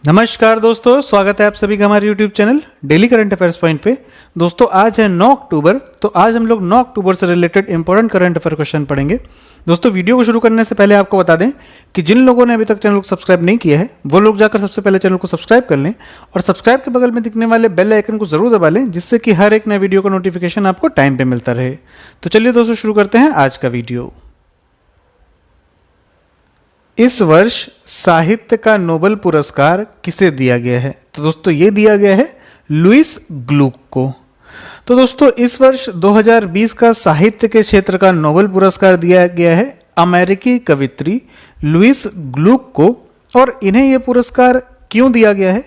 नमस्कार दोस्तों, स्वागत है आप सभी का हमारे YouTube channel daily current affairs point पे। दोस्तों आज है 9 अक्टूबर, तो आज हम लोग 9 अक्टूबर से related important current affair question पढ़ेंगे। दोस्तों वीडियो को शुरू करने से पहले आपको बता दें कि जिन लोगों ने अभी तक चैनल को सब्सक्राइब नहीं किया है वो लोग जाकर सबसे पहले चैनल को सब्सक्राइब कर लें और सब्सक्राइब के बगल में दिखने वाले बेल आइकन को जरूर दबा लें, जिससे कि हर एक नए वीडियो का नोटिफिकेशन आपको टाइम पे मिलता रहे। तो चलिए दोस्तों शुरू करते हैं आज का वीडियो। इस वर्ष साहित्य का नोबेल पुरस्कार किसे दिया गया है? तो दोस्तों ये दिया गया है लुईस ग्लुक को। तो दोस्तों इस वर्ष 2020 का साहित्य के क्षेत्र का नोबेल पुरस्कार दिया गया है अमेरिकी कवित्री लुईस ग्लुक को। और इन्हें यह पुरस्कार क्यों दिया गया है?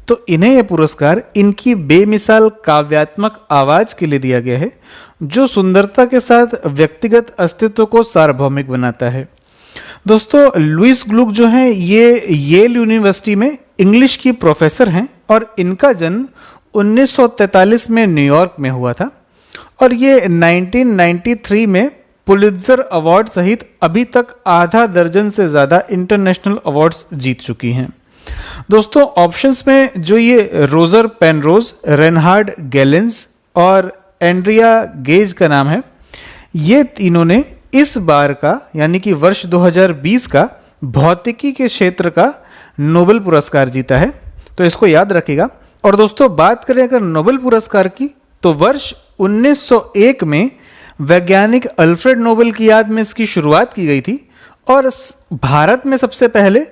तो इन्हें यह पुरस्कार इनकी बेमिसाल काव्यात्मक आवाज के लिए दिया गया है, जो सुंदरता के साथ व्यक्तिगत अस्तित्व को सार्वभौमिक बनाता है। दोस्तों लुईस ग्लुक जो हैं ये येल यूनिवर्सिटी में इंग्लिश की प्रोफेसर हैं और इनका जन्म 1943 में न्यूयॉर्क में हुआ था और ये 1993 में पुलित्जर अवार्ड सहित अभी तक आधा दर्जन से ज़्यादा इंटरनेशनल अवार्ड्स जीत चुकी हैं। दोस्तों ऑप्शंस में जो ये रोजर पेनरोज, रेनहार्ड गेलेंस और एंड्रिया गेज का नाम है, ये तीनों ने इस बार का यानी कि वर्ष 2020 का भौतिकी के क्षेत्र का नोबेल पुरस्कार जीता है, तो इसको याद रखिएगा। और दोस्तों बात करें अगर नोबेल पुरस्कार की, तो वर्ष 1901 में वैज्ञानिक अल्फ्रेड नोबेल की याद में इसकी शुरुआत की गई थी और भारत में सबसे पहले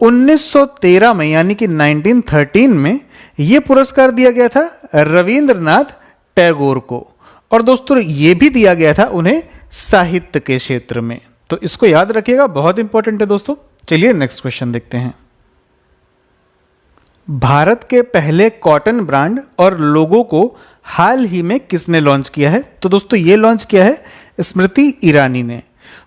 1913 में यानी कि 1913 में यह पुरस्कार दिया गया था रविंद्रनाथ टैगोर को। और दोस्तों ये भी दिया गया था उन्हें साहित्य के क्षेत्र में, तो इसको याद रखिएगा, बहुत इंपॉर्टेंट है दोस्तों। चलिए नेक्स्ट क्वेश्चन देखते हैं। भारत के पहले कॉटन ब्रांड और लोगो को हाल ही में किसने लॉन्च किया है? तो दोस्तों ये लॉन्च किया है स्मृति ईरानी ने।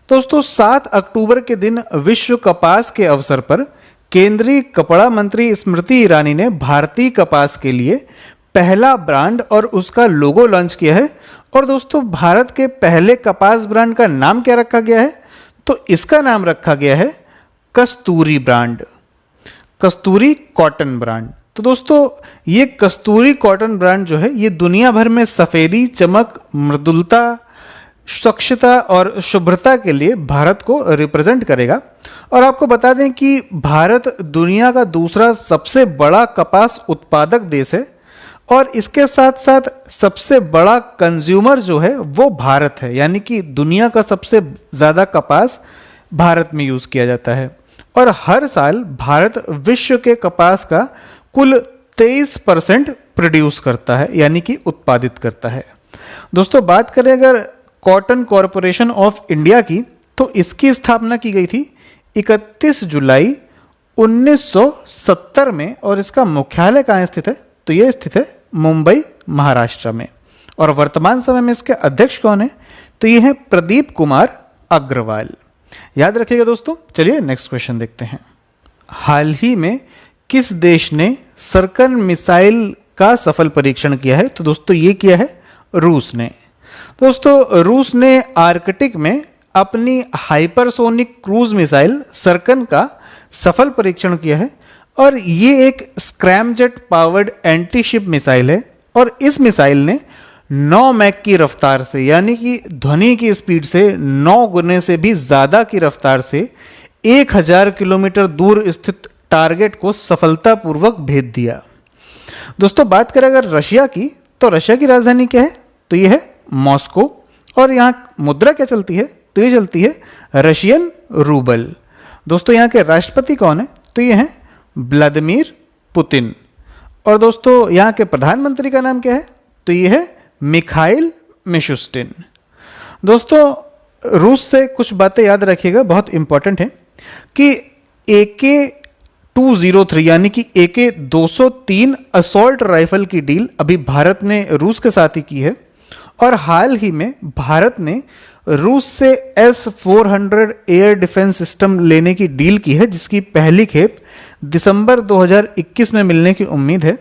दोस्तों 7 अक्टूबर के दिन विश्व कपास के अवसर पर केंद्रीय कपड़ा मंत्री स्मृति ईरानी ने भारतीय कपास के लिए पहला ब्रांड और उसका लोगो लॉन्च किया है। और दोस्तों भारत के पहले कपास ब्रांड का नाम क्या रखा गया है? तो इसका नाम रखा गया है कस्तूरी ब्रांड, कस्तूरी कॉटन ब्रांड। तो दोस्तों ये कस्तूरी कॉटन ब्रांड जो है ये दुनिया भर में सफेदी, चमक, मृदुलता, स्वच्छता और शुभ्रता के लिए भारत को रिप्रेजेंट करेगा। और आपको बता दें कि भारत दुनिया का दूसरा सबसे बड़ा कपास उत्पादक देश है और इसके साथ साथ सबसे बड़ा कंज्यूमर जो है वो भारत है, यानी कि दुनिया का सबसे ज़्यादा कपास भारत में यूज़ किया जाता है। और हर साल भारत विश्व के कपास का कुल 23% प्रोड्यूस करता है, यानी कि उत्पादित करता है। दोस्तों बात करें अगर कॉटन कॉरपोरेशन ऑफ इंडिया की, तो इसकी स्थापना की गई थी 31 जुलाई 1970 में और इसका मुख्यालय कहाँ स्थित है? तो ये स्थित है मुंबई, महाराष्ट्र में। और वर्तमान समय में इसके अध्यक्ष कौन है? तो ये हैं प्रदीप कुमार अग्रवाल। याद रखिएगा दोस्तों। चलिए नेक्स्ट क्वेश्चन देखते हैं। हाल ही में किस देश ने सर्कन मिसाइल का सफल परीक्षण किया है? तो दोस्तों ये किया है रूस ने। दोस्तों रूस ने आर्कटिक में अपनी हाइपरसोनिक क्रूज मिसाइल सर्कन का सफल परीक्षण किया है और ये एक scramjet powered anti ship missile है और इस मिसाइल ने 9 मैक की रफ्तार से, यानी कि ध्वनि की स्पीड से 9 गुने से भी ज़्यादा की रफ्तार से 1000 किलोमीटर दूर स्थित टारगेट को सफलतापूर्वक भेद दिया। दोस्तों बात करें अगर रशिया की, तो रशिया की राजधानी क्या है? तो ये है मॉस्को। और यहाँ मुद्रा क्या चलती है? तो ये चलती है रशियन रूबल। दोस्तों यहाँ के राष्ट्रपति कौन है? तो ये हैं व्लादिमीर पुतिन। और दोस्तों यहाँ के प्रधानमंत्री का नाम क्या है? तो ये है मिखाइल मिशुस्टिन। दोस्तों रूस से कुछ बातें याद रखिएगा, बहुत इंपॉर्टेंट है कि AK-203 यानी कि AK-203 असॉल्ट राइफल की डील अभी भारत ने रूस के साथ ही की है। और हाल ही में भारत ने रूस से S-400 एयर डिफेंस सिस्टम लेने की डील की है, जिसकी पहली खेप दिसंबर 2021 में मिलने की उम्मीद है।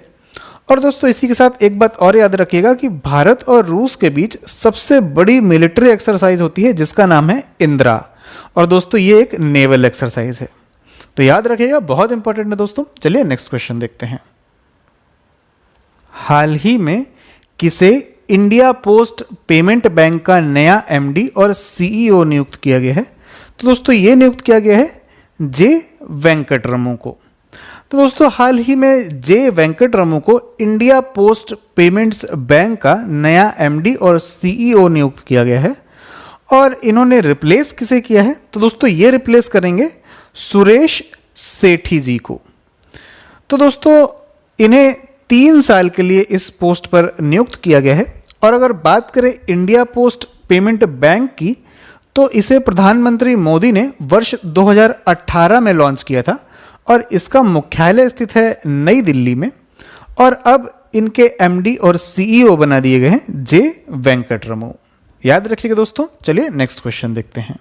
और दोस्तों इसी के साथ एक बात और याद रखिएगा कि भारत और रूस के बीच सबसे बड़ी मिलिट्री एक्सरसाइज होती है जिसका नाम है इंदिरा। और दोस्तों ये एक नेवल एक्सरसाइज है। तो याद रखिएगा, बहुत इंपॉर्टेंट है दोस्तों। चलिए नेक्स्ट क्वेश्चन देखते हैं। हाल ही में किसे इंडिया पोस्ट पेमेंट बैंक का नया एमडी और सीईओ नियुक्त किया गया है? तो दोस्तों ये नियुक्त किया गया है जे वेंकटरमू को। तो दोस्तों हाल ही में जे वेंकटरमू को इंडिया पोस्ट पेमेंट्स बैंक का नया एमडी और सीईओ नियुक्त किया गया है। और इन्होंने रिप्लेस किसे किया है? तो दोस्तों ये रिप्लेस करेंगे सुरेश सेठी जी को। तो दोस्तों इन्हें 3 साल के लिए इस पोस्ट पर नियुक्त किया गया है। और अगर बात करें इंडिया पोस्ट पेमेंट बैंक की, तो इसे प्रधानमंत्री मोदी ने वर्ष 2018 में लॉन्च किया था और इसका मुख्यालय स्थित है नई दिल्ली में। और अब इनके एमडी और सीईओ बना दिए गए हैं जे वेंकटरमू। याद रखिएगा दोस्तों। चलिए नेक्स्ट क्वेश्चन देखते हैं।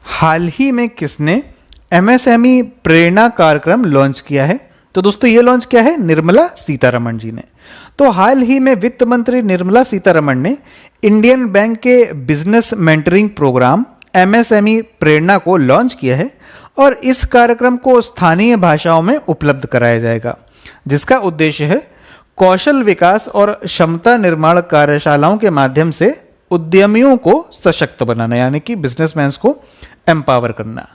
हाल ही में किसने एमएसएमई प्रेरणा कार्यक्रम लॉन्च किया है? तो दोस्तों ये लॉन्च किया है निर्मला सीतारमण जी ने। तो हाल ही में वित्त मंत्री निर्मला सीतारमण ने इंडियन बैंक के बिजनेस मेंटरिंग प्रोग्राम एमएसएमई प्रेरणा को लॉन्च किया है और इस कार्यक्रम को स्थानीय भाषाओं में उपलब्ध कराया जाएगा, जिसका उद्देश्य है कौशल विकास और क्षमता निर्माण कार्यशालाओं के माध्यम से उद्यमियों को सशक्त बनाना, यानी कि बिजनेसमैन को एम्पावर करना।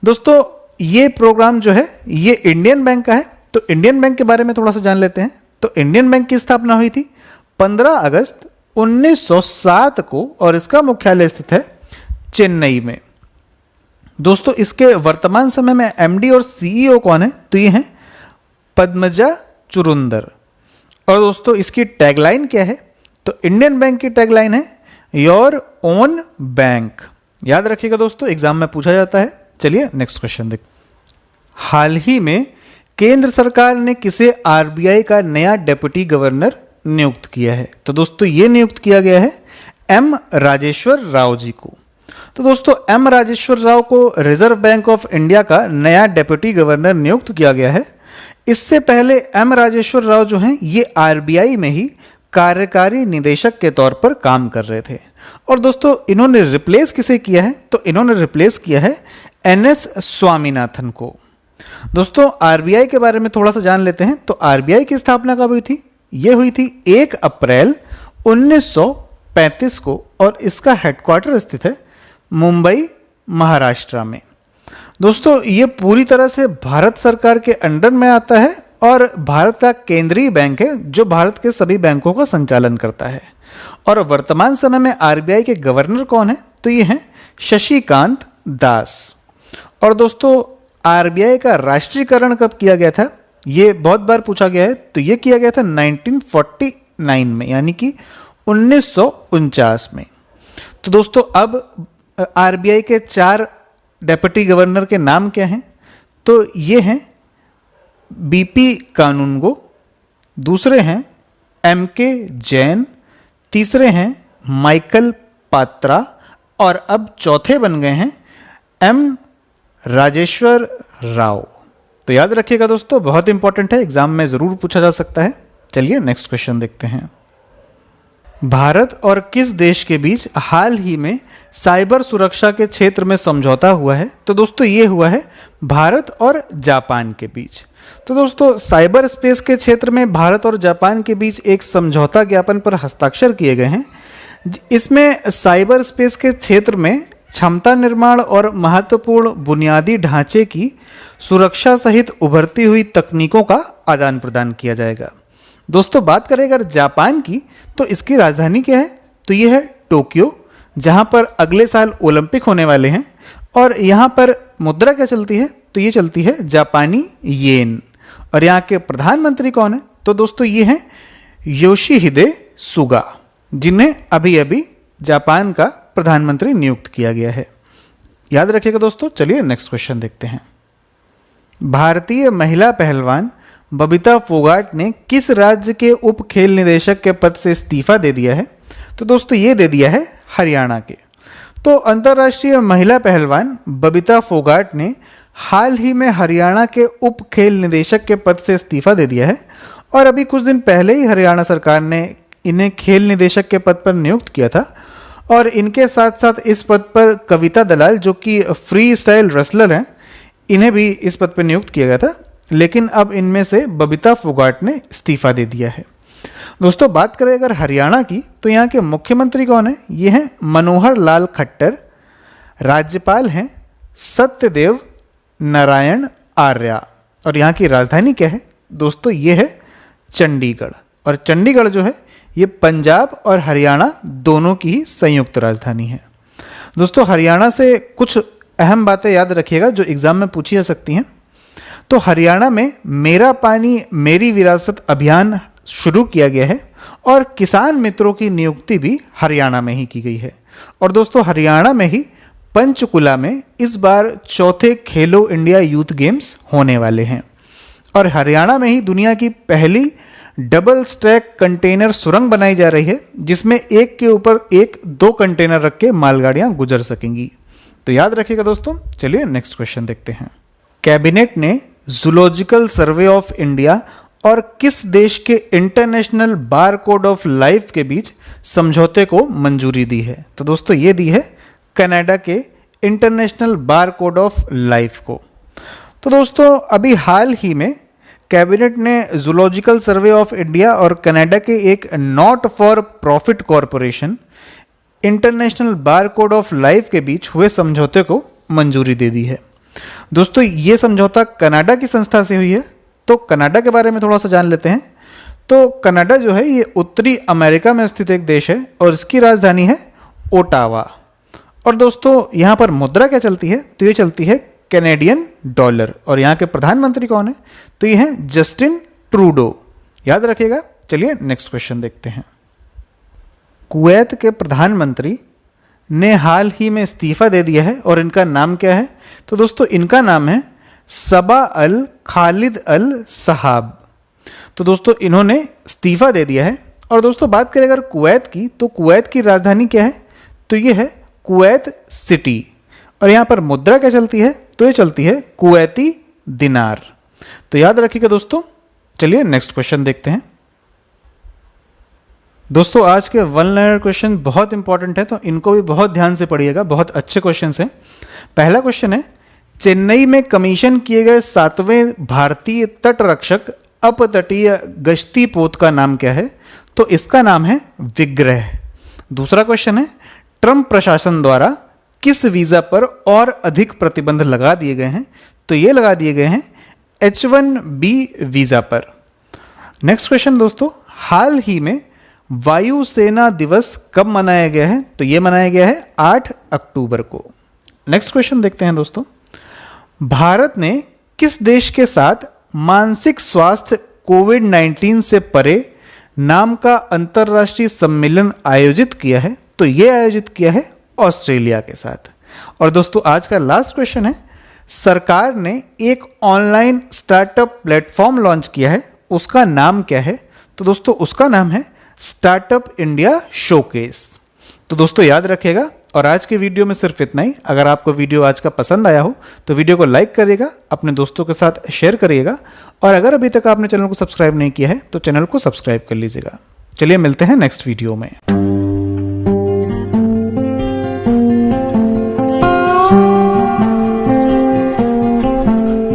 दोस्तों ये प्रोग्राम जो है ये इंडियन बैंक का है। तो इंडियन बैंक के बारे में थोड़ा सा जान लेते हैं। तो इंडियन बैंक की स्थापना हुई थी 15 अगस्त 1907 को और इसका मुख्यालय स्थित है चेन्नई में। दोस्तों इसके वर्तमान समय में एमडी और सीईओ कौन है? तो ये हैं पद्मजा चुरुंदर। और दोस्तों इसकी टैगलाइन क्या है? तो इंडियन बैंक की टैगलाइन है योर ओन बैंक। याद रखिएगा दोस्तों, एग्जाम में पूछा जाता है। चलिए नेक्स्ट क्वेश्चन देखते। हाल ही में केंद्र सरकार ने किसे आरबीआई का नया डेप्यूटी गवर्नर नियुक्त किया है? तो दोस्तों ये नियुक्त किया गया है एम राजेश्वर राव जी को। तो दोस्तों एम राजेश्वर राव को रिजर्व बैंक ऑफ इंडिया का नया डेप्यूटी गवर्नर नियुक्त किया गया है। इससे पहले एम राजेश्वर राव जो हैं ये आरबीआई में ही कार्यकारी निदेशक के तौर पर काम कर रहे थे। और दोस्तों इन्होंने रिप्लेस किसे किया है? तो इन्होंने रिप्लेस किया है एनएस स्वामीनाथन को। दोस्तों आरबीआई के बारे में थोड़ा सा जान लेते हैं। तो आरबीआई की स्थापना कब हुई थी? यह हुई थी 1 अप्रैल 1935 को और इसका हेडक्वार्टर स्थित है मुंबई महाराष्ट्र में। दोस्तों ये पूरी तरह से भारत सरकार के अंडर में आता है और भारत का केंद्रीय बैंक है जो भारत के सभी बैंकों का संचालन करता है। और वर्तमान समय में आरबीआई के गवर्नर कौन है? तो ये हैं शशिकांत दास। और दोस्तों आरबीआई का राष्ट्रीयकरण कब किया गया था? ये बहुत बार पूछा गया है। तो ये किया गया था 1949 में, यानी कि 1949 में। तो दोस्तों अब आरबीआई के 4 डेप्यूटी गवर्नर के नाम क्या हैं? तो ये हैं बीपी कानूनगो, दूसरे हैं एमके जैन, तीसरे हैं माइकल पात्रा और अब चौथे बन गए हैं एम राजेश्वर राव। तो याद रखिएगा दोस्तों, बहुत इंपॉर्टेंट है, एग्जाम में जरूर पूछा जा सकता है। चलिए नेक्स्ट क्वेश्चन देखते हैं। भारत और किस देश के बीच हाल ही में साइबर सुरक्षा के क्षेत्र में समझौता हुआ है? तो दोस्तों ये हुआ है भारत और जापान के बीच। तो दोस्तों साइबर स्पेस के क्षेत्र में भारत और जापान के बीच एक समझौता ज्ञापन पर हस्ताक्षर किए गए हैं। इसमें साइबर स्पेस के क्षेत्र में क्षमता निर्माण और महत्वपूर्ण बुनियादी ढांचे की सुरक्षा सहित उभरती हुई तकनीकों का आदान प्रदान किया जाएगा। दोस्तों बात करें अगर जापान की, तो इसकी राजधानी क्या है? तो ये है टोक्यो, जहां पर अगले साल ओलंपिक होने वाले हैं। और यहाँ पर मुद्रा क्या चलती है? तो ये चलती है जापानी येन। और यहाँ के प्रधानमंत्री कौन है? तो दोस्तों ये हैं योशिहिदे सुगा, जिन्हें अभी अभी जापान का प्रधानमंत्री नियुक्त किया गया है। याद रखिएगा दोस्तों। चलिए नेक्स्ट क्वेश्चन देखते हैं। भारतीय महिला पहलवान बबीता फोगाट ने किस राज्य के उप खेल निदेशक के पद से इस्तीफा दे दिया है? तो दोस्तों ये दे दिया है हरियाणा के। तो अंतर्राष्ट्रीय महिला पहलवान बबीता फोगाट ने हाल ही में हरियाणा के उप खेल निदेशक के पद से इस्तीफा दे दिया है। और अभी कुछ दिन पहले ही हरियाणा सरकार ने इन्हें खेल निदेशक के पद पर नियुक्त किया था। और इनके साथ साथ इस पद पर कविता दलाल जो कि फ्री स्टाइल रेसलर हैं, इन्हें भी इस पद पर नियुक्त किया गया था, लेकिन अब इनमें से बबीता फोगाट ने इस्तीफा दे दिया है। दोस्तों बात करें अगर हरियाणा की, तो यहाँ के मुख्यमंत्री कौन है? ये हैं मनोहर लाल खट्टर। राज्यपाल हैं सत्यदेव नारायण आर्या। और यहाँ की राजधानी क्या है? दोस्तों ये है चंडीगढ़। और चंडीगढ़ जो है ये पंजाब और हरियाणा दोनों की ही संयुक्त राजधानी है। दोस्तों हरियाणा से कुछ अहम बातें याद रखिएगा जो एग्जाम में पूछी जा सकती हैं। तो हरियाणा में मेरा पानी मेरी विरासत अभियान शुरू किया गया है और किसान मित्रों की नियुक्ति भी हरियाणा में ही की गई है। और दोस्तों हरियाणा में ही पंचकुला में इस बार चौथे खेलो इंडिया यूथ गेम्स होने वाले हैं। और हरियाणा में ही दुनिया की पहली डबल स्टैक कंटेनर सुरंग बनाई जा रही है, जिसमें एक के ऊपर एक 2 कंटेनर रख के मालगाड़ियां गुजर सकेंगी। तो याद रखिएगा दोस्तों। चलिए नेक्स्ट क्वेश्चन देखते हैं। कैबिनेट ने जूलॉजिकल सर्वे ऑफ इंडिया और किस देश के international bar code of life के बीच समझौते को मंजूरी दी है? तो दोस्तों ये दी है कनाडा के international bar code of life को। तो दोस्तों अभी हाल ही में कैबिनेट ने जूलॉजिकल सर्वे ऑफ इंडिया और कनाडा के एक not for profit corporation international bar code of life के बीच हुए समझौते को मंजूरी दे दी है। दोस्तों ये समझौता कनाडा की संस्था से हुई है। तो कनाडा के बारे में थोड़ा सा जान लेते हैं। तो कनाडा जो है ये उत्तरी अमेरिका में स्थित एक देश है और इसकी राजधानी है ओटावा। और दोस्तों यहाँ पर मुद्रा क्या चलती है? तो ये चलती है कैनेडियन डॉलर। और यहाँ के प्रधानमंत्री कौन है? तो ये हैं जस्टिन ट्रूडो। याद रखिएगा। चलिए नेक्स्ट क्वेश्चन देखते हैं। कुवैत के प्रधानमंत्री ने हाल ही में इस्तीफा दे दिया है और इनका नाम क्या है? तो दोस्तों इनका नाम है सबा अल खालिद अल सहाब। तो दोस्तों इन्होंने इस्तीफा दे दिया है। और दोस्तों बात करें अगर कुवैत की, तो कुवैत की राजधानी क्या है? तो ये है कुवैत सिटी। और यहाँ पर मुद्रा क्या चलती है? तो ये चलती है कुवैती दिनार। तो याद रखिएगा दोस्तों। चलिए नेक्स्ट क्वेश्चन देखते हैं। दोस्तों आज के 1 लाइनर क्वेश्चन बहुत इंपॉर्टेंट है, तो इनको भी बहुत ध्यान से पढ़िएगा। बहुत अच्छे क्वेश्चन हैं। पहला क्वेश्चन है, चेन्नई में कमीशन किए गए 7वें भारतीय तट रक्षक अपतटीय गश्ती पोत का नाम क्या है? तो इसका नाम है विग्रह। दूसरा क्वेश्चन है, ट्रंप प्रशासन द्वारा किस वीजा पर और अधिक प्रतिबंध लगा दिए गए हैं? तो ये लगा दिए गए हैं H1B वीजा पर। नेक्स्ट क्वेश्चन दोस्तों, हाल ही में वायुसेना दिवस कब मनाया गया है? तो ये मनाया गया है 8 अक्टूबर को। नेक्स्ट क्वेश्चन देखते हैं दोस्तों, भारत ने किस देश के साथ मानसिक स्वास्थ्य कोविड-19 से परे नाम का अंतर्राष्ट्रीय सम्मेलन आयोजित किया है? तो ये आयोजित किया है ऑस्ट्रेलिया के साथ। और दोस्तों आज का लास्ट क्वेश्चन है, सरकार ने एक ऑनलाइन स्टार्टअप प्लेटफॉर्म लॉन्च किया है, उसका नाम क्या है? तो दोस्तों उसका नाम है स्टार्टअप इंडिया शोकेस। तो दोस्तों याद रखिएगा। और आज के वीडियो में सिर्फ इतना ही। अगर आपको वीडियो आज का पसंद आया हो तो वीडियो को लाइक करिएगा, अपने दोस्तों के साथ शेयर करिएगा, और अगर अभी तक आपने चैनल को सब्सक्राइब नहीं किया है तो चैनल को सब्सक्राइब कर लीजिएगा। चलिए मिलते हैं नेक्स्ट वीडियो में।